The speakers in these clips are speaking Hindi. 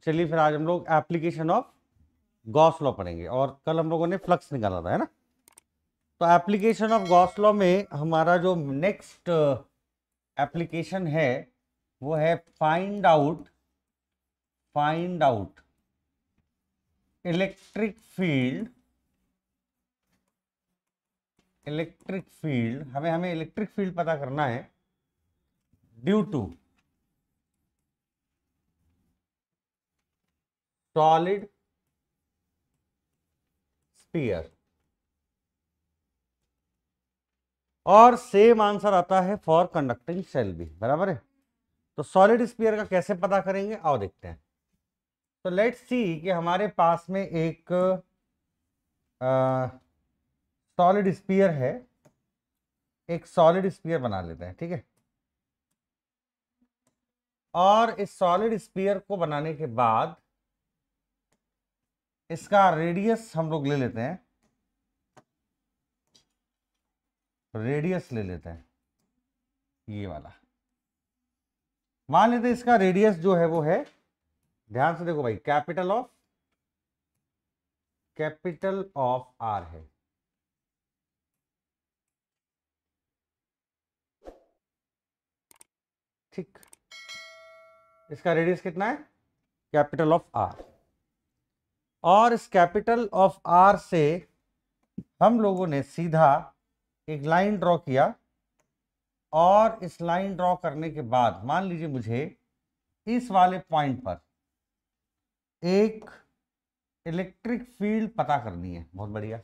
चलिए फिर आज हम लोग एप्लीकेशन ऑफ गॉस लॉ पढ़ेंगे, और कल हम लोगों ने फ्लक्स निकाला था, है ना। तो एप्लीकेशन ऑफ गॉस लॉ में हमारा जो नेक्स्ट एप्लीकेशन है वो है फाइंड आउट इलेक्ट्रिक फील्ड। हमें इलेक्ट्रिक फील्ड पता करना है ड्यू टू सॉलिड स्फीयर, और सेम आंसर आता है फॉर कंडक्टिंग शेल भी, बराबर है। तो सॉलिड स्फीयर का कैसे पता करेंगे आओ देखते हैं। तो लेट्स सी कि हमारे पास में एक सॉलिड स्फीयर है, एक सॉलिड स्फीयर बना लेते हैं, ठीक है। और इस सॉलिड स्फीयर को बनाने के बाद इसका रेडियस हम लोग ले लेते हैं, ये वाला मान लेते हैं। इसका रेडियस जो है वो है, ध्यान से देखो भाई, कैपिटल ऑफ आर है। ठीक, इसका रेडियस कितना है, कैपिटल ऑफ आर। और इस कैपिटल ऑफ आर से हम लोगों ने सीधा एक लाइन ड्रॉ किया, और इस लाइन ड्रॉ करने के बाद मान लीजिए मुझे इस वाले पॉइंट पर एक इलेक्ट्रिक फील्ड पता करनी है। बहुत बढ़िया।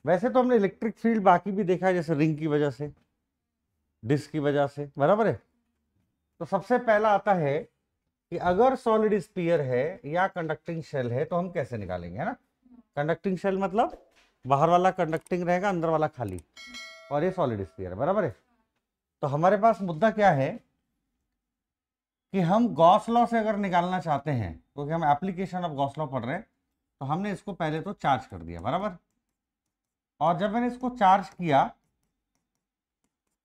वैसे तो हमने इलेक्ट्रिक फील्ड बाकी भी देखा है, जैसे रिंग की वजह से, डिस्क की वजह से, बराबर है। तो सबसे पहला आता है कि अगर सॉलिड स्फीयर है या कंडक्टिंग शेल है तो हम कैसे निकालेंगे, है ना। कंडक्टिंग शेल मतलब बाहर वाला कंडक्टिंग रहेगा, अंदर वाला खाली, और ये सॉलिड स्फीयर है, बराबर है। तो हमारे पास मुद्दा क्या है कि हम गॉस लॉ से अगर निकालना चाहते हैं, क्योंकि हम एप्लीकेशन ऑफ गॉस लॉ पढ़ रहे हैं, तो हमने इसको पहले तो चार्ज कर दिया, बराबर। और जब मैंने इसको चार्ज किया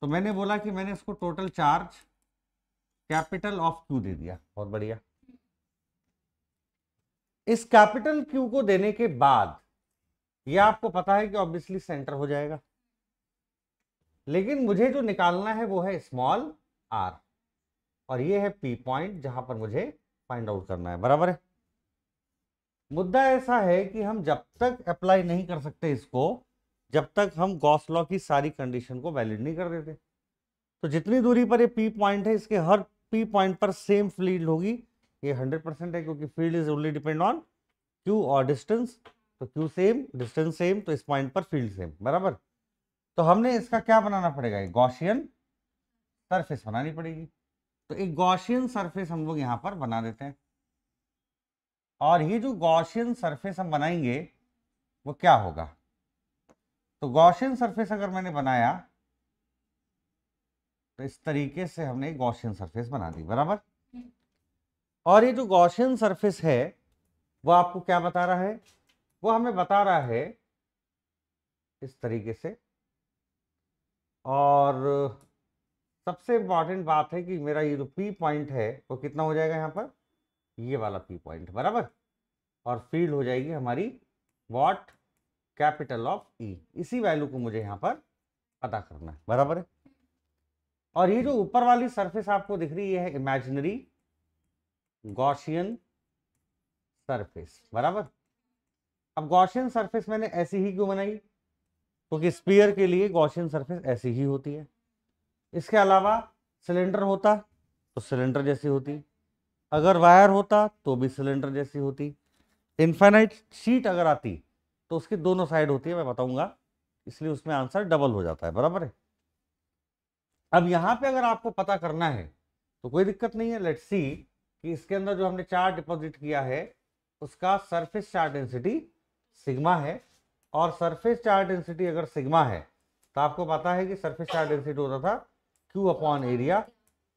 तो मैंने बोला कि मैंने इसको total charge capital of Q दे दिया। बहुत बढ़िया। इस कैपिटल क्यू को देने के बाद यह आपको पता है कि ऑब्वियसली सेंटर हो जाएगा, लेकिन मुझे जो निकालना है वो है स्मॉल आर, और ये है पी पॉइंट जहां पर मुझे फाइंड आउट करना है, बराबर है। मुद्दा ऐसा है कि हम जब तक अप्लाई नहीं कर सकते इसको, जब तक हम गॉस लॉ की सारी कंडीशन को वैलिड नहीं कर देते। तो जितनी दूरी पर ये पी पॉइंट है, इसके हर पी पॉइंट पर सेम फील्ड होगी। ये 100% है, क्योंकि field is only depend on Q और डिस्टेंस। तो क्यू सेम, डिस्टेंस सेम, तो इस पॉइंट पर फील्ड सेम, बराबर। तो हमने इसका क्या बनाना पड़ेगा, एक गॉसियन सरफेस बनानी पड़ेगी। तो एक गॉसियन सरफेस हम लोग यहां पर बना देते हैं, और ये जो गॉसियन सरफेस हम बनाएंगे वो क्या होगा। तो गॉसियन सरफेस अगर मैंने बनाया तो इस तरीके से हमने गॉसियन सरफेस बना दी, बराबर। और ये जो गॉसियन सरफेस है वो आपको क्या बता रहा है, वो हमें बता रहा है इस तरीके से। और सबसे इंपॉर्टेंट बात है कि मेरा ये जो पी पॉइंट है वो कितना हो जाएगा यहाँ पर, ये वाला पी पॉइंट, बराबर। और फील्ड हो जाएगी हमारी वॉट, कैपिटल ऑफ ई। इसी वैल्यू को मुझे यहाँ पर पता करना है, बराबर है। और ये जो ऊपर वाली सरफेस आपको दिख रही है इमेजिनरी गॉसियन सरफेस, बराबर। अब गॉसियन सरफेस मैंने ऐसी ही क्यों बनाई, क्योंकि स्फीयर के लिए गॉसियन सरफेस ऐसी ही होती है। इसके अलावा सिलेंडर होता तो सिलेंडर जैसी होती, अगर वायर होता तो भी सिलेंडर जैसी होती, इनफाइनाइट शीट अगर आती तो उसकी दोनों साइड होती है, मैं बताऊंगा, इसलिए उसमें आंसर डबल हो जाता है, बराबर है। अब यहां पे अगर आपको पता करना है तो कोई दिक्कत नहीं है। लेट्स सी कि इसके अंदर जो हमने चार्ज डिपॉजिट किया है उसका सरफेस चार्ज डेंसिटी सिग्मा है, और सरफेस चार्ज डेंसिटी अगर सिग्मा है तो आपको पता है कि सरफेस चार्ज डेंसिटी होता था क्यू अपॉन एरिया।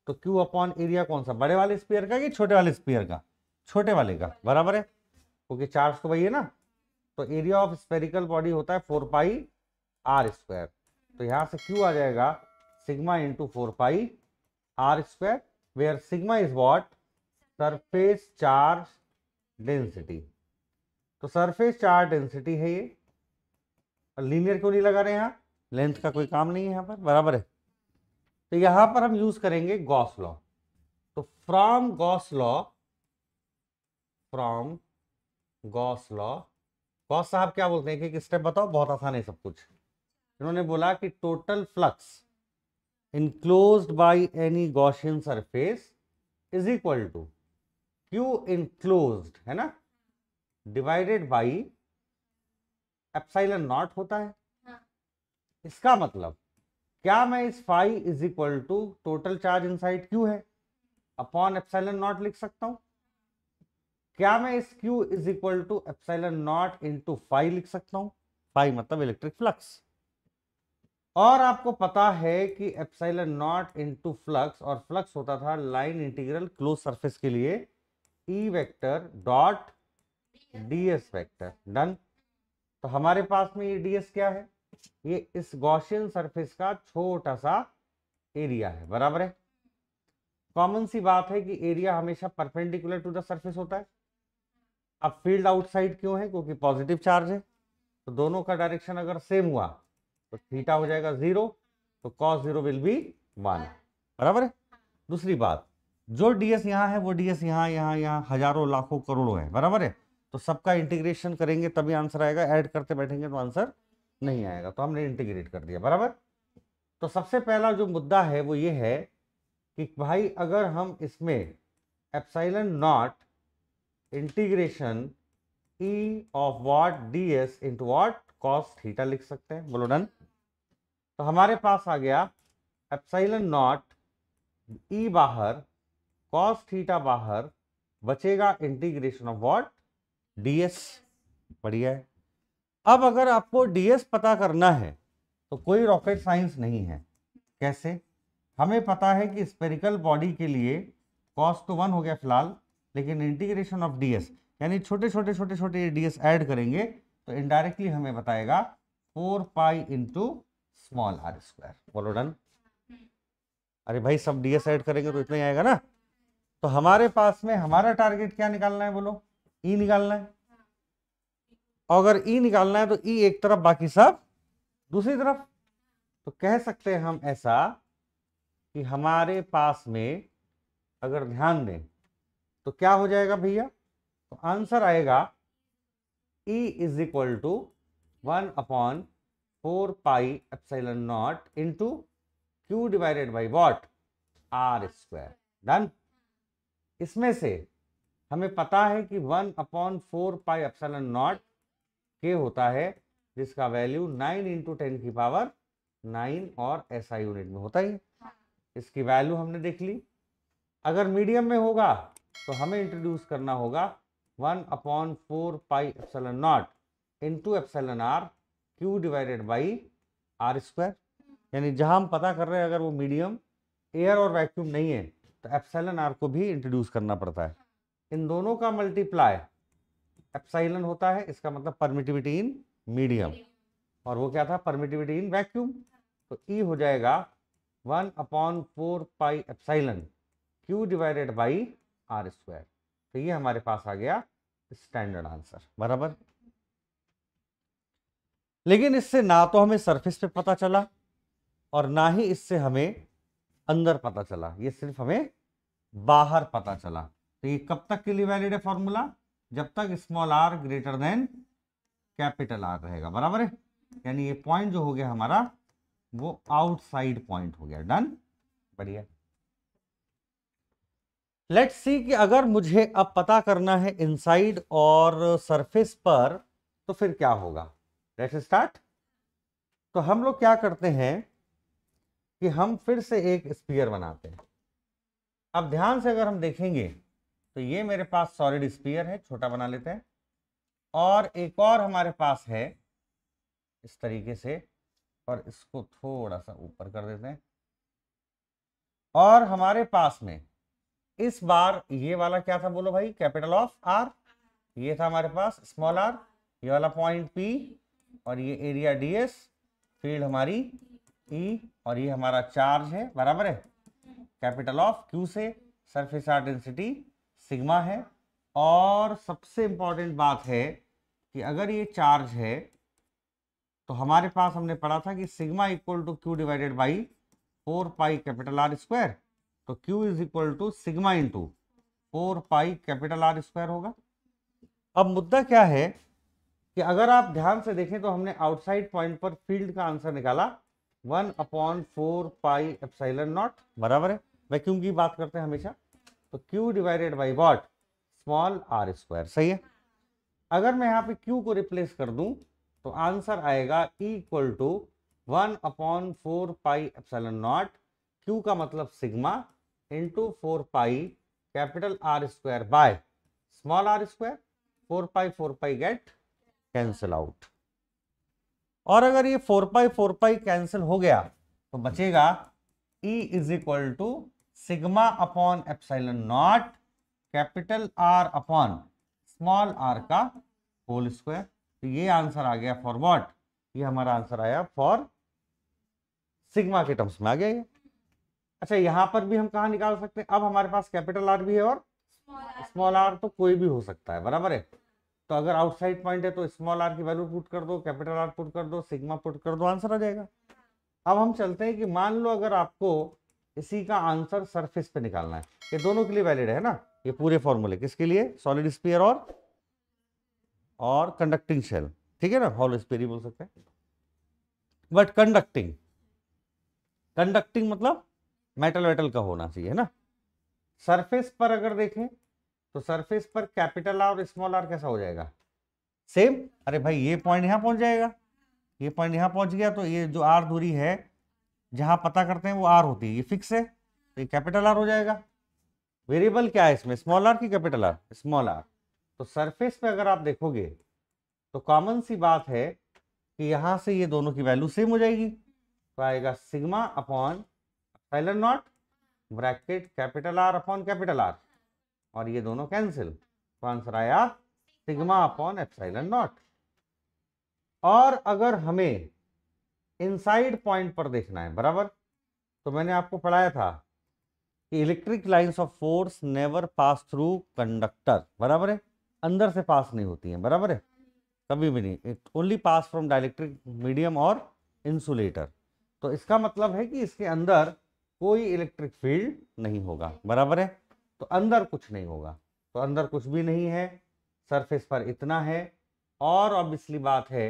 तो क्यू अपॉन एरिया कौन सा, बड़े वाले स्फीयर का कि छोटे वाले स्फीयर का, छोटे वाले का, बराबर है, क्योंकि चार्ज तो वही है ना। तो एरिया ऑफ स्फेरिकल बॉडी होता है 4 पाई आर स्क्वायर। तो यहां से क्यू आ जाएगा sigma into 4 pi r square, where sigma is what, surface charge density. तो सरफेस चार्ज डेंसिटी है ये, लीनियर क्यों नहीं लगा रहे हैं, यहाँ लेंथ का कोई काम नहीं है यहाँ पर, बराबर है। तो यहां पर हम यूज करेंगे गॉस लॉ। तो फ्रॉम गॉस लॉ, गॉस साहब क्या बोलते हैं, कि स्टेप बताओ, बहुत आसान है सब कुछ। इन्होंने बोला कि total flux enclosed by any Gaussian surface is equal to Q enclosed, है ना, डिवाइडेड बाई एप्सिलॉन नॉट होता है। इसका मतलब क्या मैं इस phi is equal to total charge inside q है अपॉन एप्सिलॉन नॉट लिख सकता हूं? क्या मैं इस q is equal to epsilon naught into phi लिख सकता हूं? फाई मतलब इलेक्ट्रिक फ्लक्स। और आपको पता है कि एप्सिलॉन नॉट इंटू फ्लक्स, और फ्लक्स होता था लाइन इंटीग्रल क्लोज सरफेस के लिए E vector dot DS vector. Done. तो हमारे पास में ये डीएस क्या है, ये इस गॉसियन सरफेस का छोटा सा एरिया है, बराबर है। कॉमन सी बात है कि एरिया हमेशा परपेंडिकुलर टू द सरफेस होता है। अब फील्ड आउटसाइड क्यों है, क्योंकि पॉजिटिव चार्ज है, तो दोनों का डायरेक्शन अगर सेम हुआ तो थीटा हो जाएगा 0, तो cos 0 विल बी 1, बराबर है। दूसरी बात, जो डीएस यहाँ है वो डीएस यहाँ हजारों लाखों करोड़ों है, बराबर है। तो सबका इंटीग्रेशन करेंगे तभी आंसर आएगा, ऐड करते बैठेंगे तो आंसर नहीं आएगा, तो हमने इंटीग्रेट कर दिया, बराबर। तो सबसे पहला जो मुद्दा है वो ये है कि भाई अगर हम इसमें epsilon not integration E of what D S into what cos theta लिख सकते हैं, बोलो डन। तो हमारे पास आ गया एप्सिलॉन नॉट ई बाहर, कॉस थीटा बाहर, बचेगा इंटीग्रेशन ऑफ वॉट डीएस। बढ़िया है। अब अगर आपको डीएस पता करना है तो कोई रॉकेट साइंस नहीं है। कैसे? हमें पता है कि स्फेरिकल बॉडी के लिए कॉस तो 1 हो गया फिलहाल, लेकिन इंटीग्रेशन ऑफ डीएस यानी छोटे छोटे डीएस ऐड करेंगे तो इनडायरेक्टली हमें बताएगा 4 pi into small r square. बोलो डन। अरे भाई सब डीएस ऐड करेंगे तो इतना ही आएगा ना। तो हमारे पास में हमारा टारगेट क्या निकालना है, बोलो ई निकालना है। अगर ई निकालना है तो ई एक तरफ बाकी सब दूसरी तरफ। तो कह सकते हैं हम ऐसा कि हमारे पास में अगर ध्यान दें तो क्या हो जाएगा भैया, तो आंसर आएगा E is equal to 1 upon 4 pi epsilon naught into q divided by what r square. Done. इसमें से हमें पता है कि 1 अपॉन 4 पाई एप्सिलॉन नॉट के होता है जिसका वैल्यू 9 इंटू 10 की पावर 9 और एसआई यूनिट में होता ही। इसकी वैल्यू हमने देख ली। अगर मीडियम में होगा तो हमें इंट्रोड्यूस करना होगा 1 upon 4 pi epsilon naught into epsilon r q divided by r square. यानी जहां हम पता कर रहे हैं अगर वो मीडियम एयर और वैक्यूम नहीं है तो एप्सिलॉन आर को भी इंट्रोड्यूस करना पड़ता है। इन दोनों का मल्टीप्लाई एप्सिलॉन होता है, इसका मतलब परमिटिविटी इन मीडियम, और वो क्या था, परमिटिविटी इन वैक्यूम। तो ई हो जाएगा 1 upon 4 pi epsilon q divided by r square. तो ये हमारे पास आ गया स्टैंडर्ड आंसर, बराबर। लेकिन इससे ना तो हमें सरफेस पे पता चला और ना ही इससे हमें अंदर पता चला, ये सिर्फ हमें बाहर पता चला। तो ये कब तक के लिए वैलिड है फॉर्मूला, जब तक small r greater than capital r रहेगा, बराबर है। यानी ये पॉइंट जो हो गया हमारा वो आउटसाइड पॉइंट हो गया। डन। बढ़िया। लेट्स सी कि अगर मुझे अब पता करना है इनसाइड और सरफेस पर तो फिर क्या होगा। Let's start. तो हम लोग क्या करते हैं कि हम फिर से एक स्फीयर बनाते हैं। अब ध्यान से अगर हम देखेंगे तो ये मेरे पास सॉलिड स्फीयर है, छोटा बना लेते हैं, और एक और हमारे पास है इस तरीके से, और इसको थोड़ा सा ऊपर कर देते हैं। और हमारे पास में इस बार ये वाला क्या था, बोलो भाई, कैपिटल ऑफ आर। ये था हमारे पास स्मॉल आर, ये वाला पॉइंट पी, और ये एरिया डीएस, फील्ड हमारी ई, और ये हमारा चार्ज है, बराबर है। कैपिटल ऑफ क्यू से सरफेस आर डेंसिटी सिग्मा है। और सबसे इंपॉर्टेंट बात है कि अगर ये चार्ज है तो हमारे पास हमने पढ़ा था कि sigma equal to Q divided by 4 pi capital are square. तो Q is equal to sigma into 4 pi capital are square होगा। अब मुद्दा क्या है कि अगर आप ध्यान से देखें तो हमने आउटसाइड पॉइंट पर फील्ड का आंसर निकाला 1/4 पाई एप्सिलॉन नॉट, बराबर है। वैक्यूम की बात करते हैं हमेशा, तो q divided by what, small r square, सही है। अगर मैं यहाँ पे क्यू को रिप्लेस कर दूं तो आंसर आएगा E equal to 1/4 pi epsilon naught, q का मतलब sigma, into 4 pi capital are square by small r square. 4 pi get cancel out. और अगर ये 4 पाई कैंसिल हो गया तो बचेगा E is equal to sigma upon epsilon naught capital are upon small are का होल स्क्वायर। तो ये आंसर आ गया फॉर व्हाट, ये हमारा आंसर आया फॉर सिग्मा के टर्म्स में आ गया ये। अच्छा, यहां पर भी हम कहां निकाल सकते हैं, अब हमारे पास कैपिटल आर भी है और स्मॉल आर, तो कोई भी हो सकता है, बराबर है। तो अगर आउटसाइड पॉइंट है तो स्मॉल आर की वैल्यू पुट कर दो, कैपिटल आर पुट कर दो, सिग्मा पुट कर दो, आंसर आ जाएगा। अब हम चलते हैं कि मान लो अगर आपको इसी का आंसर सरफेस पे निकालना है, ये दोनों के लिए वैलिड है ना, ये पूरे फॉर्मूले किसके लिए, सॉलिड स्फीयर और कंडक्टिंग शेल, ठीक है ना, हॉलो स्फीयर ही बोल सकते हैं। बट कंडक्टिंग मतलब मेटल वेटल का होना चाहिए, है ना। सरफेस पर अगर देखें तो सरफेस पर कैपिटल आर और स्मॉल आर कैसा हो जाएगा, सेम। अरे भाई ये पॉइंट यहां पहुंच जाएगा, ये पॉइंट यहां पहुंच गया, तो ये जो आर दूरी है जहां पता करते हैं वो आर होती है, ये फिक्स है, तो ये कैपिटल आर हो जाएगा। वेरिएबल क्या है इसमें, स्मॉल आर की कैपिटल आर, स्मॉल आर। तो सरफेस पे अगर आप देखोगे तो कॉमन सी बात है कि यहां से ये दोनों की वैल्यू सेम हो जाएगी, तो आएगा sigma upon epsilon not bracket capital are upon capital R, और ये दोनों कैंसिल, तो आंसर आया सिग्मा अपॉन एप्सिलॉन नॉट। और अगर हमें इनसाइड पॉइंट पर देखना है, बराबर, तो मैंने आपको पढ़ाया था कि electric lines of force never pass through conductor, बराबर है, अंदर से पास नहीं होती हैं, बराबर है, कभी भी नहीं, it only pass from dielectric medium और इंसुलेटर। तो इसका मतलब है कि इसके अंदर कोई इलेक्ट्रिक फील्ड नहीं होगा, बराबर है, तो अंदर कुछ नहीं होगा, तो अंदर कुछ भी नहीं है, सरफेस पर इतना है। और ऑब्वियसली बात है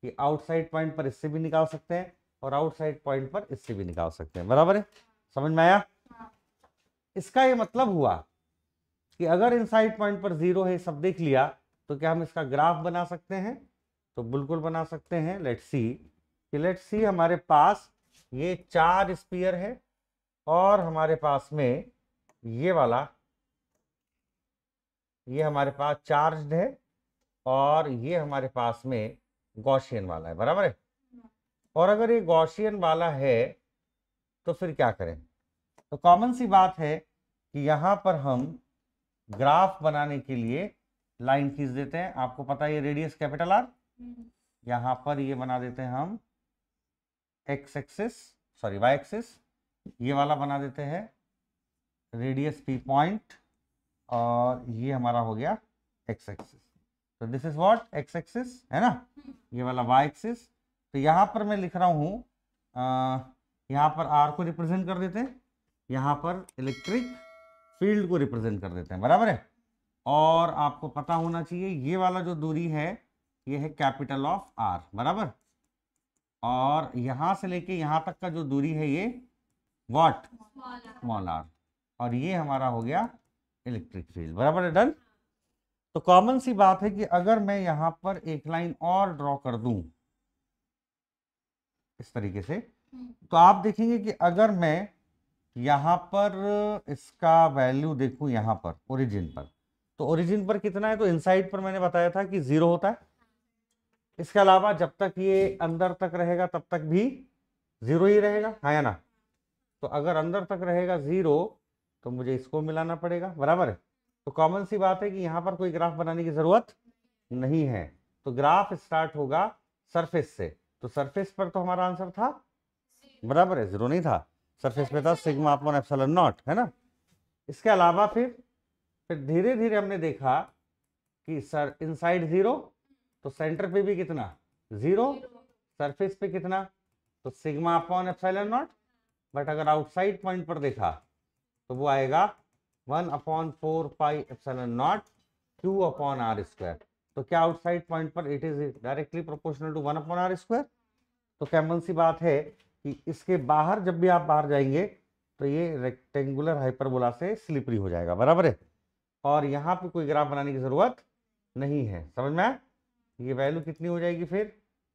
कि आउटसाइड पॉइंट पर इससे भी निकाल सकते हैं और आउटसाइड पॉइंट पर इससे भी निकाल सकते हैं, बराबर है, समझ में आया। इसका ये मतलब हुआ कि अगर इनसाइड पॉइंट पर जीरो है, सब देख लिया, तो क्या हम इसका ग्राफ बना सकते हैं, तो बिल्कुल बना सकते हैं। लेट्स सी हमारे पास ये 4 स्फीयर है और हमारे पास में ये वाला, ये हमारे पास चार्ज्ड है और ये हमारे पास में गॉसियन वाला है, बराबर है। और अगर ये गॉसियन वाला है तो फिर क्या करें, तो कॉमन सी बात है कि यहां पर हम ग्राफ बनाने के लिए लाइन खींच देते हैं। आपको पता है ये रेडियस कैपिटल आर, यहां पर ये बना देते हैं हम x axis, sorry y axis, ये वाला बना देते हैं रेडियस पी पॉइंट, और ये हमारा हो गया एक्स एक्सिस। तो this is what, x axis है ना, ये वाला वाई एक्सिस। तो यहाँ पर मैं लिख रहा हूँ, यहाँ पर आर को रिप्रेजेंट कर देते हैं, यहाँ पर इलेक्ट्रिक फील्ड को रिप्रेजेंट कर देते हैं, बराबर है। और आपको पता होना चाहिए ये वाला जो दूरी है ये है कैपिटल ऑफ आर, बराबर, और यहां से लेके यहां तक का जो दूरी है ये व्हाट, स्मॉल आर, और ये हमारा हो गया इलेक्ट्रिक फील्ड, बराबर है, डन। तो कॉमन सी बात है कि अगर मैं यहां पर एक लाइन और ड्रॉ कर दूं इस तरीके से, तो आप देखेंगे कि अगर मैं यहां पर इसका वैल्यू देखूं, यहां पर ओरिजिन पर, तो ओरिजिन पर कितना है, तो इनसाइड पर मैंने बताया था कि 0 होता है। इसके अलावा जब तक ये अंदर तक रहेगा तब तक भी 0 ही रहेगा, हाँ या ना। तो अगर अंदर तक रहेगा 0 तो मुझे इसको मिलाना पड़ेगा, बराबर है। तो कॉमन सी बात है कि यहाँ पर कोई ग्राफ बनाने की जरूरत नहीं है, तो ग्राफ स्टार्ट होगा सरफेस से। तो सरफेस पर तो हमारा आंसर था, बराबर है, 0 नहीं था, सरफेस पे था सिग्मा अपॉन एप्सिलॉन नॉट, है ना। इसके अलावा फिर फिर धीरे धीरे हमने देखा कि सर इनसाइड 0, तो सेंटर पे भी कितना 0, सरफेस पे कितना तो sigma upon epsilon naught. But अगर आउटसाइड पॉइंट पर देखा तो वो आएगा 1/4 pi epsilon naught Q upon R square. तो क्या आउटसाइड पॉइंट पर it is directly proportional to 1/R square. तो कैमन सी बात है कि इसके बाहर जब भी आप बाहर जाएंगे तो ये रेक्टेंगुलर हाइपरबोला से स्लिपरी हो जाएगा, बराबर है। और यहाँ पे कोई ग्राफ बनाने की जरूरत नहीं है, समझ में आया। ये वैल्यू कितनी हो जाएगी फिर,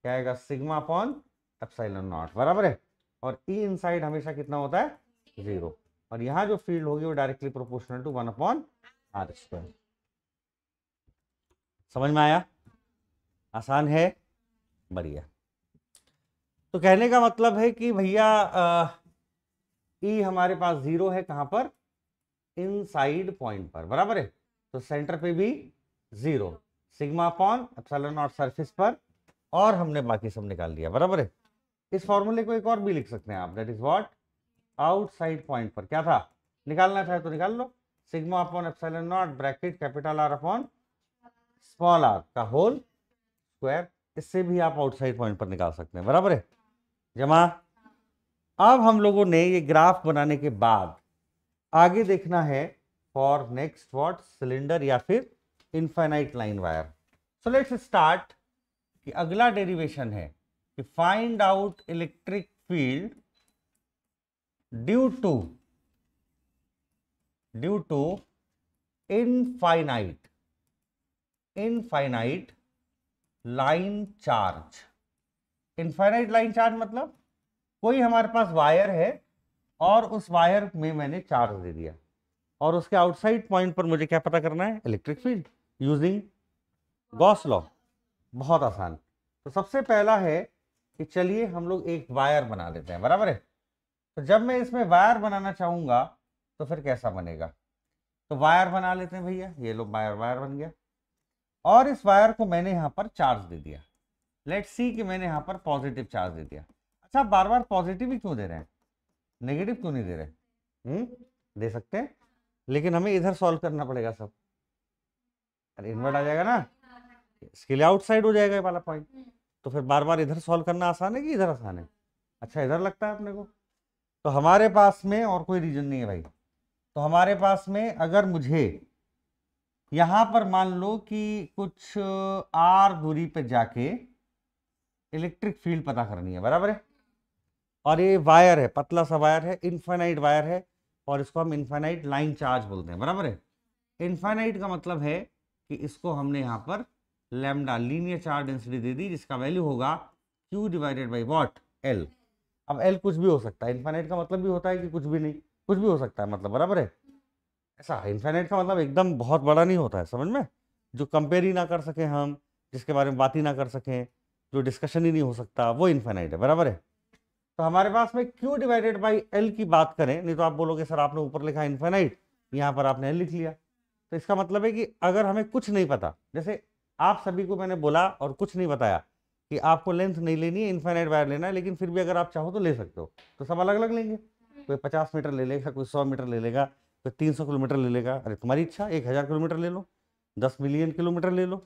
क्या आएगा सिग्मा अपॉन एप्सिलॉन नॉट, बराबर है। और ई इनसाइड हमेशा कितना होता है 0, और यहाँ जो फील्ड होगी वो directly proportional to 1/R square. समझ में आया, आसान है, बढ़िया। तो कहने का मतलब है कि भैया ई हमारे पास 0 है कहां पर, इनसाइड पॉइंट पर, बराबर है। तो सेंटर पे भी 0, sigma upon epsilon not surface पर, और हमने बाकी सब निकाल दिया, बराबर है। इस फॉर्मूले को एक और भी लिख सकते हैं आप, that is what, outside point पर क्या था, निकालना चाहे तो निकाल लो, sigma upon epsilon not bracket capital are upon small are का होल स्क्वायर। इससे भी आप आउटसाइड पॉइंट पर निकाल सकते हैं, बराबर है जमा। अब हम लोगों ने ये ग्राफ बनाने के बाद आगे देखना है फॉर नेक्स्ट व्हाट, सिलेंडर या फिर infinite line wire. So let's start कि अगला डेरिवेशन है कि find out electric field due to infinite line charge. Infinite line charge मतलब कोई हमारे पास वायर है और उस वायर में मैंने चार्ज दे दिया, और उसके आउटसाइड पॉइंट पर मुझे क्या पता करना है, electric field using Gauss law. बहुत आसान। तो सबसे पहला है कि चलिए हम लोग एक वायर बना लेते हैं, बराबर है। तो जब मैं इसमें वायर बनाना चाहूंगा तो फिर कैसा बनेगा, तो वायर बना लेते हैं भैया, ये लो वायर बन गया, और इस वायर को मैंने यहां पर चार्ज दे दिया। लेट्स सी कि मैंने यहां पर पॉजिटिव चार्ज दे दिया। अच्छा, बार बार पॉजिटिव ही क्यों दे रहे हैं, नेगेटिव क्यों नहीं दे रहे, दे सकते हैं, लेकिन हमें इधर सॉल्व करना पड़ेगा सब। अरे इन्वर्ट आ जाएगा ना, इसके लिए आउटसाइड हो जाएगा ये वाला पॉइंट। तो फिर बार बार इधर सॉल्व करना आसान है कि इधर आसान है, अच्छा इधर लगता है अपने को। तो हमारे पास में और कोई रीजन नहीं है भाई। तो हमारे पास में अगर मुझे यहां पर मान लो कि कुछ आर दूरी पे जाके इलेक्ट्रिक फील्ड पता करनी है, बराबर है। और ये वायर है, पतला सा वायर है, इनफाइनाइट वायर है, और इसको हम इनफाइनाइट लाइन चार्ज बोलते हैं, बराबर है। इनफाइनाइट का मतलब है कि इसको हमने यहाँ पर लैम्डा लीनियर चार्ज डेंसिटी दे दी, जिसका वैल्यू होगा Q divided by what, L। अब L कुछ भी हो सकता है, इनफाइनाइट का मतलब भी होता है कि कुछ भी नहीं, कुछ भी हो सकता है, मतलब बराबर है। ऐसा इनफाइनाइट का मतलब एकदम बहुत बड़ा नहीं होता है, समझ में, जो कंपेयर ही ना कर सके हम, जिसके बारे में बात ही ना कर सकें, जो डिस्कशन ही नहीं हो सकता, वो इनफाइनाइट है, बराबर है। तो हमारे पास में Q डिवाइडेड बाई L की बात करें, नहीं तो आप बोलोगे सर आपने ऊपर लिखा इनफाइनाइट, यहाँ पर आपने L लिख लिया। तो इसका मतलब है कि अगर हमें कुछ नहीं पता, जैसे आप सभी को मैंने बोला और कुछ नहीं बताया कि आपको लेंथ नहीं लेनी है, इनफाइनाइट वायर लेना है, लेकिन फिर भी अगर आप चाहो तो ले सकते हो, तो सब अलग अलग लेंगे। कोई 50 मीटर ले लेगा, कोई 100 मीटर ले लेगा, कोई 300 किलोमीटर ले लेगा, अरे तुम्हारी इच्छा, 1000 किलोमीटर ले लो, 10 मिलियन किलोमीटर ले लो।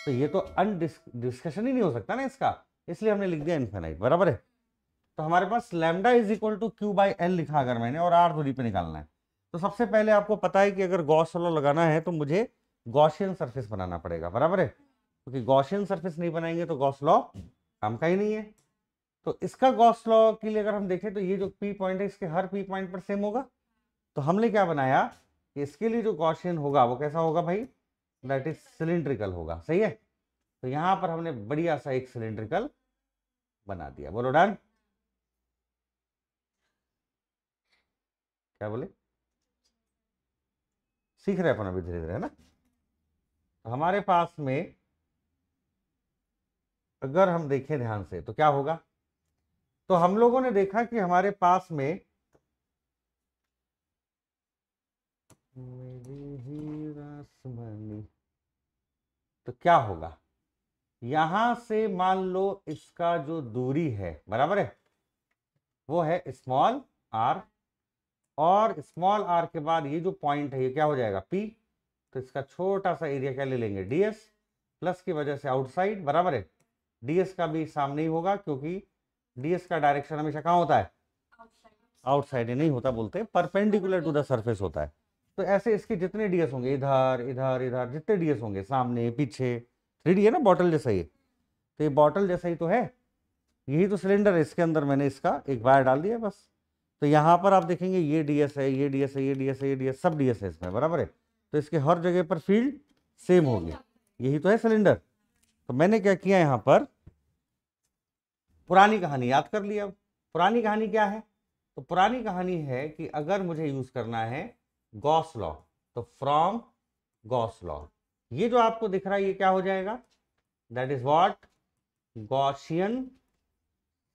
तो ये तो डिस्कशन ही नहीं हो सकता ना इसका, इसलिए हमने लिख दिया इनफाइनाइट, बराबर है। तो हमारे पास lambda is equal to Q by L लिखा अगर मैंने, और R दूरी पे निकालना है, तो सबसे पहले आपको पता है कि अगर गॉस लॉ लगाना है तो मुझे गॉसियन सरफेस बनाना पड़ेगा, बराबर है, क्योंकि गॉसियन सरफेस नहीं बनाएंगे तो गॉस लॉ काम का ही नहीं है। तो इसका गॉस लॉ के लिए अगर हम देखें तो ये जो P पॉइंट है इसके हर P पॉइंट पर सेम होगा। तो हमने क्या बनाया कि इसके लिए जो गॉसियन होगा वो कैसा होगा भाई, दैट इज सिलिंड्रिकल होगा, सही है। तो यहां पर हमने बढ़िया सा एक सिलिंड्रिकल बना दिया, बोलो डन। क्या बोले, सीख रहे अपन अभी धीरे धीरे, है ना। तो हमारे पास में अगर हम देखें ध्यान से तो क्या होगा, तो हम लोगों ने देखा कि हमारे पास में तो क्या होगा, यहां से मान लो इसका जो दूरी है, बराबर है, वो है स्मॉल r, और स्मॉल r के बाद ये जो पॉइंट है ये क्या हो जाएगा P, तो इसका छोटा सा एरिया क्या ले लेंगे, ds, प्लस की वजह से आउटसाइड, बराबर है। ds का भी सामने ही होगा क्योंकि ds का डायरेक्शन हमेशा कहाँ होता है, आउटसाइड ही नहीं होता, बोलते परपेंडिकुलर टू द सरफेस होता है। तो ऐसे इसके जितने ds होंगे, इधर इधर इधर जितने ds होंगे, सामने पीछे, 3D है ना, बॉटल जैसा ही, तो ये बॉटल जैसा ही तो है, यही तो सिलेंडर है, इसके अंदर मैंने इसका एक वायर डाल दिया बस। तो यहाँ पर आप देखेंगे ये ds है, ये ds है, ये ds है, ये ds, सब ds है इसमें, बराबर है। तो इसके हर जगह पर फील्ड सेम हो गया, यही तो है सिलेंडर। तो मैंने क्या किया, यहाँ पर पुरानी कहानी याद कर लिया। अब पुरानी कहानी क्या है, तो पुरानी कहानी है कि अगर मुझे यूज करना है गॉस लॉ, तो फ्रॉम गॉस लॉ, ये जो आपको दिख रहा है ये क्या हो जाएगा, that is what, Gaussian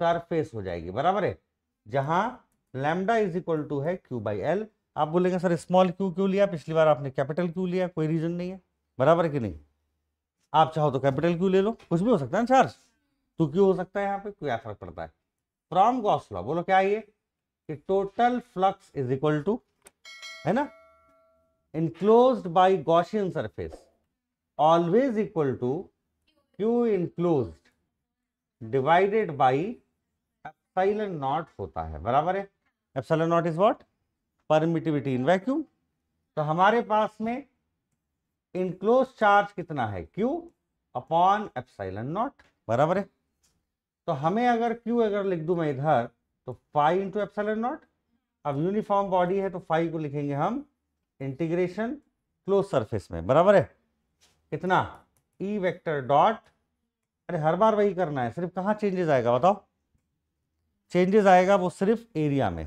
surface हो जाएगी, बराबर है। जहां लैम्डा इज इक्वल टू है क्यू बाई एल। आप बोलेंगे सर स्मॉल क्यू क्यों लिया, पिछली बार आपने कैपिटल क्यू लिया, कोई रीजन नहीं है, बराबर है कि नहीं। आप चाहो तो कैपिटल क्यू ले लो, कुछ भी हो सकता है ना चार्ज, तो क्यों हो सकता है यहाँ पे, क्या फर्क पड़ता है। फ्रॉम गॉस लॉ बोलो क्या है ये, कि total flux is equal to, है ना, enclosed by Gaussian surface always equal to Q enclosed divided by epsilon naught होता है, बराबर है। epsilon naught is what, permittivity in vacuum। तो हमारे पास में enclosed चार्ज कितना है, Q अपॉन epsilon naught, बराबर है। तो हमें अगर Q अगर लिख दूं मैं इधर, तो फाई इंटू epsilon naught। अब यूनिफॉर्म बॉडी है तो फाई को लिखेंगे हम इंटीग्रेशन क्लोज सरफेस में, बराबर है। कितना, ई वेक्टर डॉट, अरे हर बार वही करना है, सिर्फ कहाँ चेंजेस आएगा बताओ, चेंजेस आएगा वो सिर्फ एरिया में।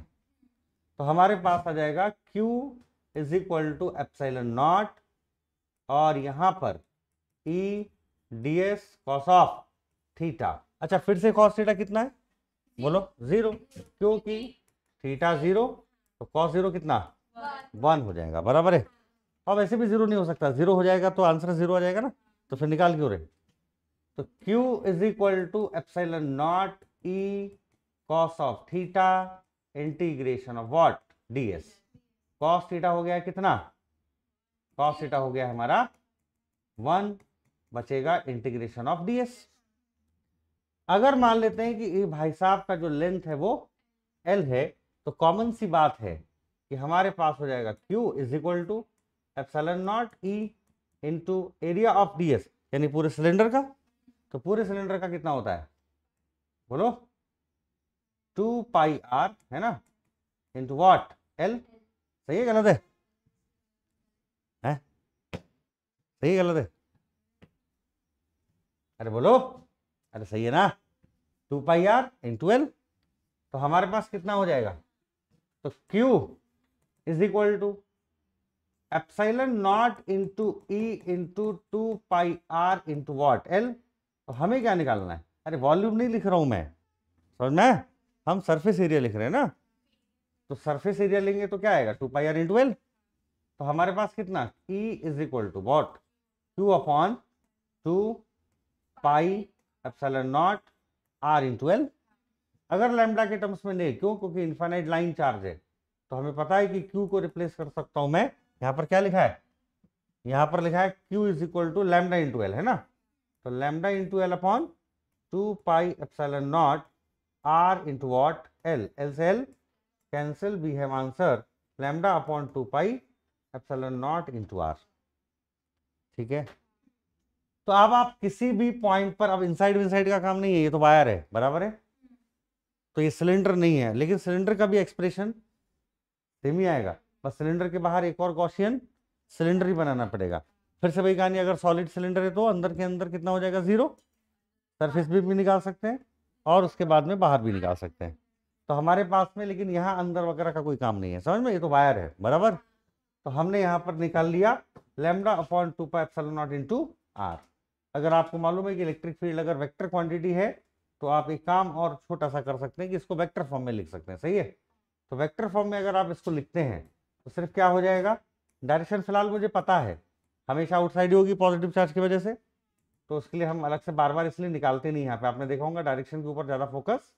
तो हमारे पास आ जाएगा Q is equal to epsilon naught, और यहां पर E ds cos of theta. अच्छा फिर से कॉस थीटा कितना है बोलो, 0, क्योंकि थीटा 0 तो कॉस 0 कितना, 1 हो जाएगा, बराबर है। अब ऐसे भी 0 नहीं हो सकता, 0 हो जाएगा तो आंसर 0 आ जाएगा ना, तो फिर निकाल क्यों रहे। तो Q is equal to epsilon naught E cos of theta integration of what, ds। Cos theta हो गया कितना, कॉस थीटा हो गया हमारा 1, बचेगा इंटीग्रेशन ऑफ ds। अगर मान लेते हैं कि भाई साहब का जो लेंथ है वो L है, तो कॉमन सी बात है कि हमारे पास हो जाएगा Q is equal to epsilon naught E into area of ds, यानी पूरे सिलेंडर का। तो पूरे सिलेंडर का कितना होता है बोलो, 2 पाई r, है ना, इंटू वॉट, L। सही है गलत है, सही है गलत है, अरे बोलो, अरे सही है ना, 2 पाई r इंटू L। तो हमारे पास कितना हो जाएगा, तो Q is equal to epsilon naught into E into 2 pi r into what, L। तो हमें क्या निकालना है, अरे वॉल्यूम नहीं लिख रहा हूं मैं, समझ में, हम सरफेस एरिया लिख रहे हैं ना। तो सरफेस एरिया लेंगे तो क्या आएगा, 2 पाई r इंटू L। तो हमारे पास कितना, E is equal to what, Q upon 2 pi epsilon naught r into L। अगर लैम्डा के टर्म्स में नहीं, क्यों, क्योंकि इनफाइनाइट लाइन चार्ज है, तो हमें पता है कि Q को रिप्लेस कर सकता हूं मैं। यहाँ पर क्या लिखा है, यहाँ पर लिखा है Q is equal to lambda into L, है ना। तो lambda into L upon 2 pi epsilon naught r into what, L। L से L cancel, we have answer lambda upon 2 pi epsilon naught into r। ठीक है, तो अब आप किसी भी पॉइंट पर, अब इनसाइड विनसाइड का काम नहीं है, ये तो वायर है, बराबर है। तो ये सिलेंडर नहीं है, लेकिन सिलेंडर का भी एक्सप्रेशन सेम ही आएगा, बस सिलेंडर के बाहर एक और गॉसियन सिलेंडर ही बनाना पड़ेगा। फिर से वही कहानी, अगर सॉलिड सिलेंडर है तो अंदर के अंदर कितना हो जाएगा, 0, सरफेस भी निकाल सकते हैं और उसके बाद में बाहर भी निकाल सकते हैं। तो हमारे पास में लेकिन यहाँ अंदर वगैरह का कोई काम नहीं है, समझ में, ये तो वायर है, बराबर। तो हमने यहाँ पर निकाल लिया lambda upon 2 pi epsilon naught into r। अगर आपको मालूम है कि इलेक्ट्रिक फील्ड अगर वेक्टर क्वांटिटी है, तो आप एक काम और छोटा सा कर सकते हैं कि इसको वेक्टर फॉर्म में लिख सकते हैं, सही है। तो वेक्टर फॉर्म में अगर आप इसको लिखते हैं तो सिर्फ क्या हो जाएगा, डायरेक्शन फिलहाल मुझे पता है हमेशा आउटसाइड होगी पॉजिटिव चार्ज की वजह से, तो उसके लिए हम अलग से बार बार इसलिए निकालते नहीं। यहाँ पे आपने देखा होगा डायरेक्शन के ऊपर ज़्यादा फोकस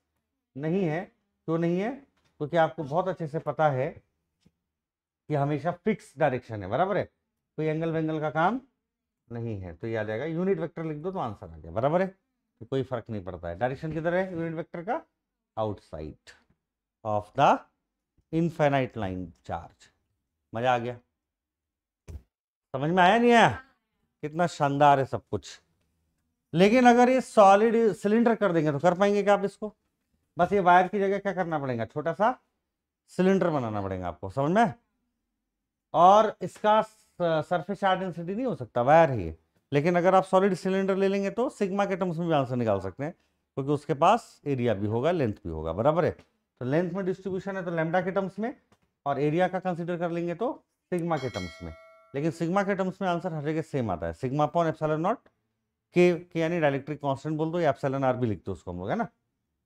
नहीं है। क्यों नहीं है, क्योंकि आपको बहुत अच्छे से पता है कि हमेशा फिक्स डायरेक्शन है, बराबर है, कोई एंगल वेंगल का काम नहीं है, तो ये आ जाएगा। यूनिट वेक्टर लिख दो तो आंसर आ गया, बराबर है, तो कोई फर्क नहीं पड़ता है। डायरेक्शन किधर है यूनिट वेक्टर का? Outside of the infinite line charge. मजा आ गया? समझ में आया नहीं आया? कितना शानदार है सब कुछ। लेकिन अगर ये सॉलिड सिलेंडर कर देंगे तो कर पाएंगे क्या आप इसको? बस ये वायर की जगह क्या करना पड़ेगा, छोटा सा सिलेंडर बनाना पड़ेगा आपको, समझ में? और इसका सरफेस चार्ज डेंसिटी नहीं हो सकता, वायर ही है। लेकिन अगर आप सॉलिड सिलेंडर ले लेंगे तो सिग्मा के टर्म्स में भी आंसर निकाल सकते हैं, क्योंकि उसके पास एरिया भी होगा, लेंथ भी होगा, बराबर है। तो लेंथ में डिस्ट्रीब्यूशन है तो लैम्डा के टर्म्स में, और एरिया का कंसीडर कर लेंगे तो सिग्मा के टर्म्स में। लेकिन सिग्मा के टर्म्स में आंसर हर जगह सेम आता है, सिग्मा अपॉन एप्सिलॉन नॉट के यानी डाइलेक्ट्रिक कांस्टेंट बोल दो, या एप्सिलॉन आर भी लिख दो उसको हम लोग, है ना।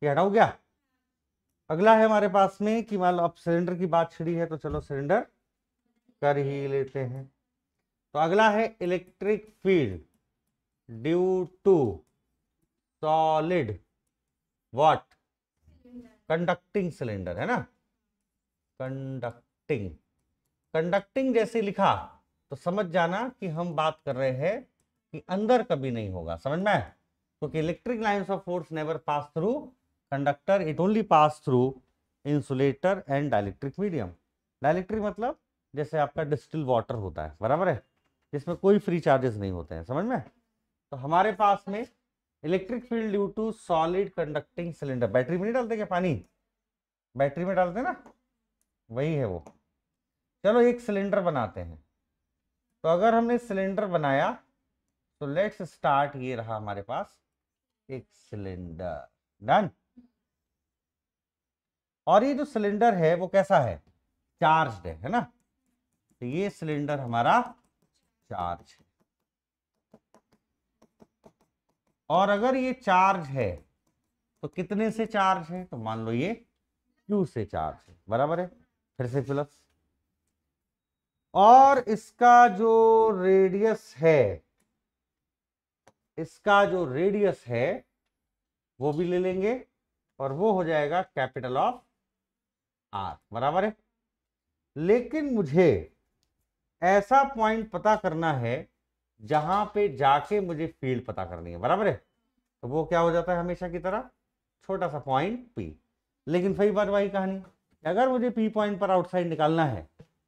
ये हटा हो गया। अगला है हमारे पास में कि मान लो अब सिलेंडर की बात छिड़ी है तो चलो सिलेंडर कर ही लेते हैं। तो अगला है electric field due to solid what conducting cylinder, है ना। कंडक्टिंग, कंडक्टिंग जैसे लिखा तो समझ जाना कि हम बात कर रहे हैं कि अंदर कभी नहीं होगा, समझ में? क्योंकि electric lines of force never pass through conductor, it only pass through insulator and dielectric medium. Dielectric मतलब जैसे आपका डिस्टिल वाटर होता है, बराबर है, जिसमें कोई फ्री चार्जेस नहीं होते हैं, समझ में? तो हमारे पास में electric field due to solid conducting cylinder, battery में नहीं डालते क्या पानी? बैटरी में डालते ना, वही है वो। चलो एक सिलेंडर बनाते हैं। तो अगर हमने सिलेंडर बनाया तो लेट्स स्टार्ट, ये रहा हमारे पास एक सिलेंडर, डन। और ये जो सिलेंडर है वो कैसा है? चार्ज्ड है ना। तो ये सिलेंडर हमारा चार्ज है, और अगर ये चार्ज है तो कितने से चार्ज है? तो मान लो ये Q से चार्ज है, बराबर है, फिर से प्लस। और इसका जो रेडियस है, इसका जो रेडियस है वो भी ले लेंगे, और वो हो जाएगा कैपिटल ऑफ R, बराबर है। लेकिन मुझे ऐसा पॉइंट पता करना है जहां पे जाके मुझे फील्ड पता करनी है, बराबर है। तो वो क्या हो जाता है हमेशा की तरह, छोटा सा पॉइंट P। लेकिन वही बात, वही कहानी, अगर मुझे P पॉइंट पर आउटसाइड निकालना है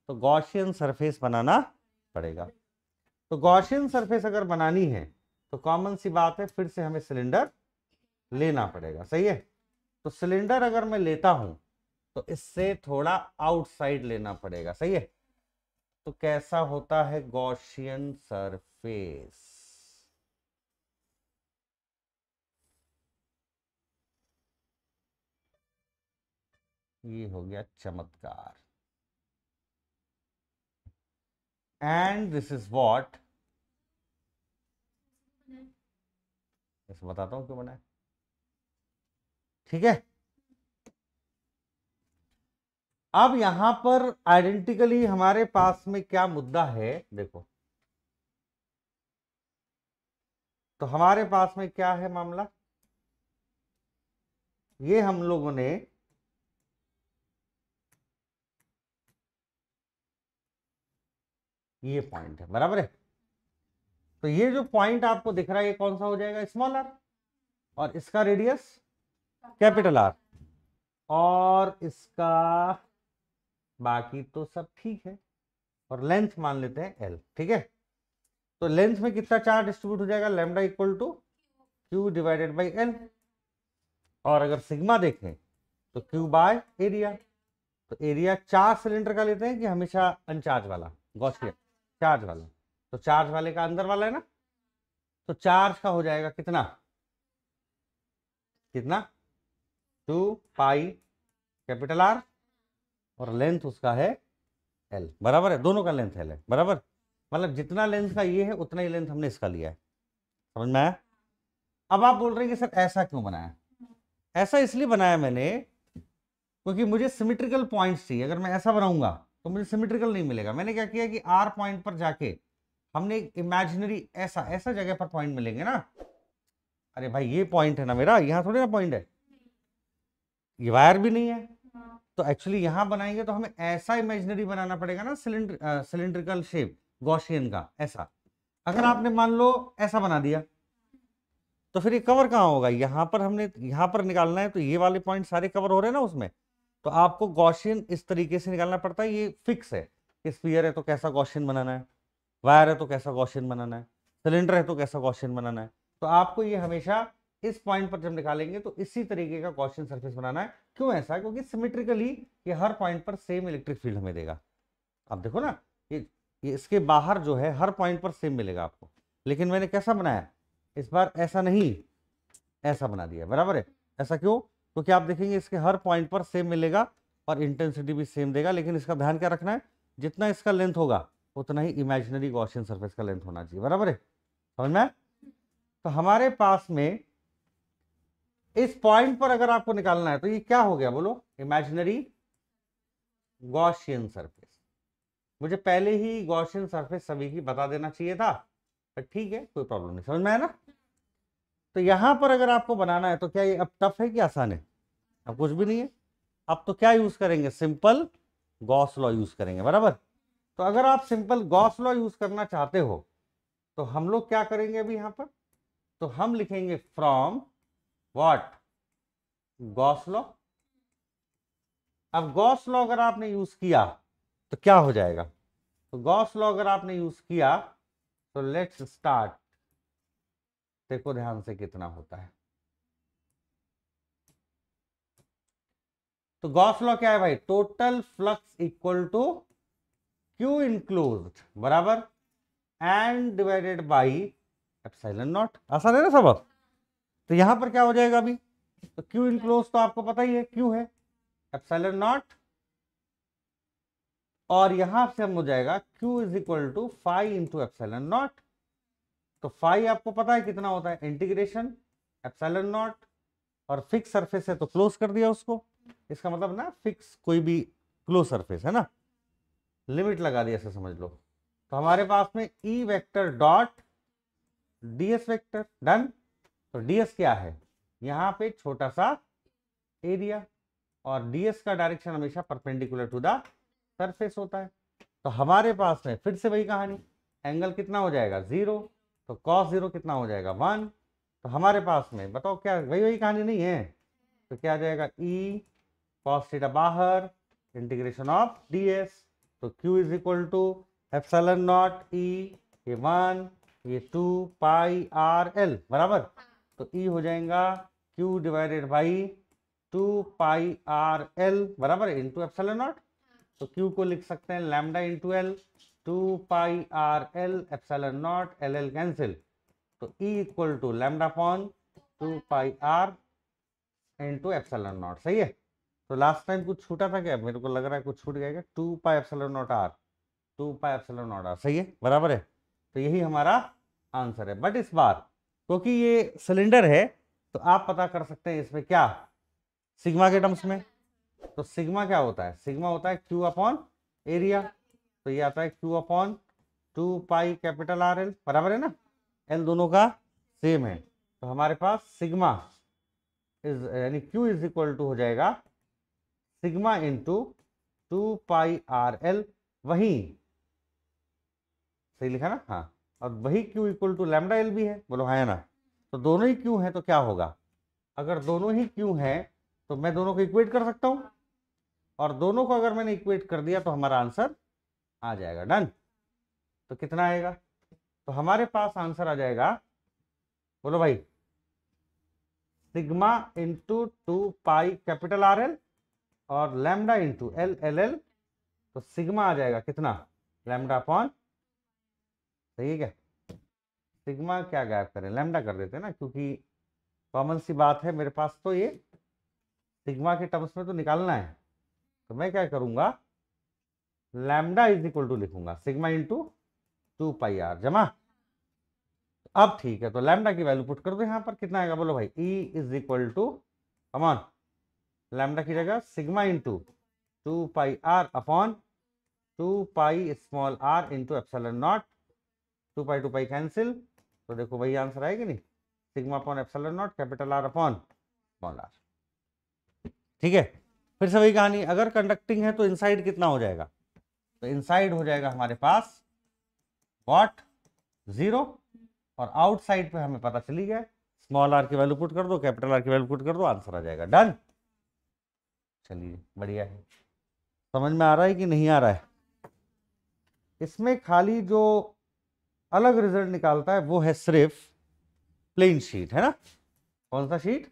तो गॉसियन सरफेस बनाना पड़ेगा। तो गॉसियन सरफेस अगर बनानी है तो कॉमन सी बात है, फिर से हमें सिलेंडर लेना पड़ेगा, सही है। तो सिलेंडर अगर मैं लेता हूं तो इससे थोड़ा आउटसाइड लेना पड़ेगा, सही है। तो कैसा होता है गॉसियन सरफेस? ये हो गया चमत्कार। एंड दिस इज व्हाट, इसको बताता हूं क्यों बनाया, ठीक है। अब यहां पर आइडेंटिकली हमारे पास में क्या मुद्दा है, देखो। तो हमारे पास में क्या है मामला, ये हम लोगों ने ये पॉइंट है, बराबर है। तो ये जो पॉइंट आपको दिख रहा है ये कौन सा हो जाएगा, स्मॉल r, और इसका रेडियस कैपिटल R, और इसका बाकी तो सब ठीक है, और लेंथ मान लेते हैं L, ठीक है। तो लेंथ में कितना चार्ज डिस्ट्रीब्यूट हो जाएगा, lambda equal to Q divided by L। और अगर सिग्मा देखें तो Q बाय एरिया। तो एरिया चार्ज सिलेंडर का लेते हैं कि हमेशा अनचार्ज वाला, गॉसियन चार्ज वाला? तो चार्ज वाले का अंदर वाला है ना, तो चार्ज का हो जाएगा कितना, कितना 2 पाई कैपिटल R, और लेंथ उसका है L, बराबर है, दोनों का लेंथ L है, बराबर। मतलब जितना लेंथ का ये है उतना ही लेंथ हमने इसका लिया है, समझ में आया? अब आप बोल रहे हैं कि सर ऐसा क्यों बनाया? ऐसा इसलिए बनाया मैंने क्योंकि मुझे सिमेट्रिकल पॉइंट्स चाहिए। अगर मैं ऐसा बनाऊंगा तो मुझे सिमेट्रिकल नहीं मिलेगा। मैंने क्या किया कि R पॉइंट पर जाके हमने इमेजिनरी ऐसा ऐसा जगह पर पॉइंट मिलेंगे ना। अरे भाई ये पॉइंट है ना मेरा, यहाँ थोड़ी ना पॉइंट है, ये वायर भी नहीं है। तो एक्चुअली यहां बनाएंगे तो हमें ऐसा इमेजिनरी बनाना पड़ेगा ना, सिलेंड्रिकल शेप, गॉसियन का, ऐसा। अगर आपने मान लो ऐसा बना दिया तो फिर ये कवर कहाँ होगा, यहाँ पर हमने यहाँ पर निकालना है, तो ये वाले पॉइंट सारे कवर हो रहे हैं ना उसमें, तो आपको गॉसियन इस तरीके से निकालना पड़ता है। ये फिक्स है कि स्फीयर है तो कैसा गॉसियन बनाना है, वायर है तो कैसा गॉसियन बनाना है, सिलेंडर है तो कैसा गॉसियन बनाना है। तो आपको ये हमेशा इस पॉइंट पर जब निकालेंगे तो इसी तरीके का गॉसियन सरफेस बनाना है। क्यों ऐसा, क्योंकि सिमेट्रिकली ये हर पॉइंट पर सेम इलेक्ट्रिक फील्ड हमें देगा। आप देखो ना, ये इसके बाहर जो है हर पॉइंट पर सेम मिलेगा आपको, लेकिन मैंने कैसा बनाया इस बार, ऐसा नहीं, ऐसा बना दिया, बराबर है। ऐसा क्यों, क्योंकि आप देखेंगे इसके हर पॉइंट पर सेम मिलेगा और इंटेंसिटी भी सेम देगा, लेकिन इसका ध्यान क्या रखना है, जितना इसका लेंथ होगा उतना ही इमेजिनरी गॉसियन सरफेस का लेंथ होना चाहिए, बराबर है, समझ में। तो हमारे पास में इस पॉइंट पर अगर आपको निकालना है तो ये क्या हो गया बोलो, इमेजिनरी गॉसियन सरफेस। मुझे पहले ही गॉसियन सरफेस सभी की बता देना चाहिए था, पर ठीक है, कोई प्रॉब्लम नहीं, समझ में आया ना। तो यहां पर अगर आपको बनाना है तो क्या ये अब टफ है कि आसान है, अब कुछ भी नहीं है। अब तो क्या यूज करेंगे, सिंपल गॉस लॉ यूज करेंगे, बराबर। तो अगर आप सिंपल गॉस लॉ यूज करना चाहते हो तो हम लोग क्या करेंगे अभी यहां पर, तो हम लिखेंगे फ्रॉम व्हाट, गॉस लॉ। अब गॉस लॉ अगर आपने यूज किया तो क्या हो जाएगा, तो गॉस लॉ अगर आपने यूज किया तो लेट्स स्टार्ट, देखो ध्यान से कितना होता है। तो गॉस लॉ क्या है भाई, total flux equal to Q enclosed बराबर and divided by epsilon not. आसान है ना सब। अब तो यहां पर क्या हो जाएगा अभी, तो क्यू इनक्लोज तो आपको पता ही है क्यू है, एप्सिलॉन नॉट, और यहां से हम हो जाएगा Q is equal to phi into epsilon naught. तो फाई आपको पता है कितना होता है, इंटीग्रेशन एप्सिलॉन नॉट, और फिक्स सरफेस है तो क्लोज कर दिया उसको, इसका मतलब ना फिक्स कोई भी क्लोज सरफेस है ना, लिमिट लगा दी, ऐसे समझ लो। तो हमारे पास में E vector dot ds vector, done. तो ds क्या है, यहां पे छोटा सा एरिया, और ds का डायरेक्शन हमेशा परपेंडिकुलर टू द सरफेस होता है। तो हमारे पास में फिर से वही कहानी, एंगल कितना हो जाएगा 0, तो cos 0 कितना हो जाएगा 1। तो हमारे पास में बताओ क्या वही कहानी नहीं है, तो क्या आ जाएगा E cos थीटा बाहर, इंटीग्रेशन ऑफ ds, तो Q is equal to epsilon naught E, ये 1, ये 2 पाई आर एल बराबर। तो E हो जाएगा Q divided by 2 pi R L बराबर इंटू एप्सिलॉन नॉट। तो Q को लिख सकते हैं lambda into L, 2 pi R L epsilon naught, L L cancel, तो E equal to lambda upon 2 pi R into epsilon naught. सही है। तो लास्ट टाइम कुछ छूटा था क्या, मेरे को लग रहा है कुछ छूट गया क्या, 2 pi epsilon naught R, 2 pi epsilon naught R, सही है, बराबर है। तो यही हमारा आंसर है। बट इस बार क्योंकि ये सिलेंडर है तो आप पता कर सकते हैं इसमें क्या, सिग्मा के टर्म्स में। तो सिग्मा क्या होता है, सिग्मा होता है क्यू अपॉन एरिया, तो ये आता है Q upon 2 pi capital R L, बराबर है ना, एल दोनों का सेम है। तो हमारे पास सिग्मा इज यानी क्यू इज इक्वल टू हो जाएगा sigma into 2 pi R L, वही सही लिखा ना, हाँ, और वही Q equal to lambda L भी है, बोलो हाँ है ना। तो दोनों ही क्यू है तो क्या होगा, अगर दोनों ही क्यू है तो मैं दोनों को इक्वेट कर सकता हूं, और दोनों को अगर मैंने इक्वेट कर दिया तो हमारा आंसर आ जाएगा, डन। तो कितना आएगा, तो हमारे पास आंसर आ जाएगा, बोलो भाई, sigma into 2 pi capital R L और lambda into L L L, तो सिग्मा आ जाएगा कितना, लैम्डा अपॉन, सही है क्या, सिग्मा क्या गैप करें, लैम्डा कर देते हैं ना, क्योंकि कॉमन सी बात है मेरे पास, तो ये सिग्मा के टर्म्स में तो निकालना है, तो मैं क्या करूंगा, लैम्डा इज इक्वल टू लिखूंगा सिग्मा इंटू 2 पाई आर जमा। अब ठीक है, तो लैम्डा की वैल्यू पुट कर दो यहां पर, कितना आएगा बोलो भाई, E is equal to come on, lambda की जगह sigma into 2 pi R upon 2 pi small R into epsilon naught, 2 pi cancel, तो देखो वही आंसर आएगी नहीं, sigma upon epsilon naught capital are upon small R. ठीक है, फिर से वही कहानी, अगर कंडक्टिंग है तो इनसाइड कितना हो जाएगा, तो इनसाइड हो जाएगा हमारे पास व्हाट 0, और आउटसाइड पे हमें पता चली गया, स्मॉल आर की वैल्यू पुट कर दो, कैपिटल आर की वैल्यू पुट कर दो, आंसर आ जाएगा। डन। चलिए बढ़िया है। समझ में आ रहा है कि नहीं आ रहा है? इसमें खाली जो अलग रिजल्ट निकालता है वो है सिर्फ प्लेन शीट, है ना? कौन सा शीट?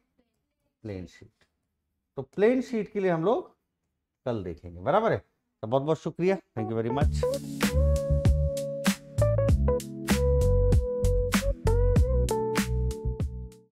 Plane sheet. तो प्लेन शीट के लिए हम लोग कल देखेंगे, बराबर है? तो बहुत बहुत शुक्रिया, थैंक यू वेरी मच।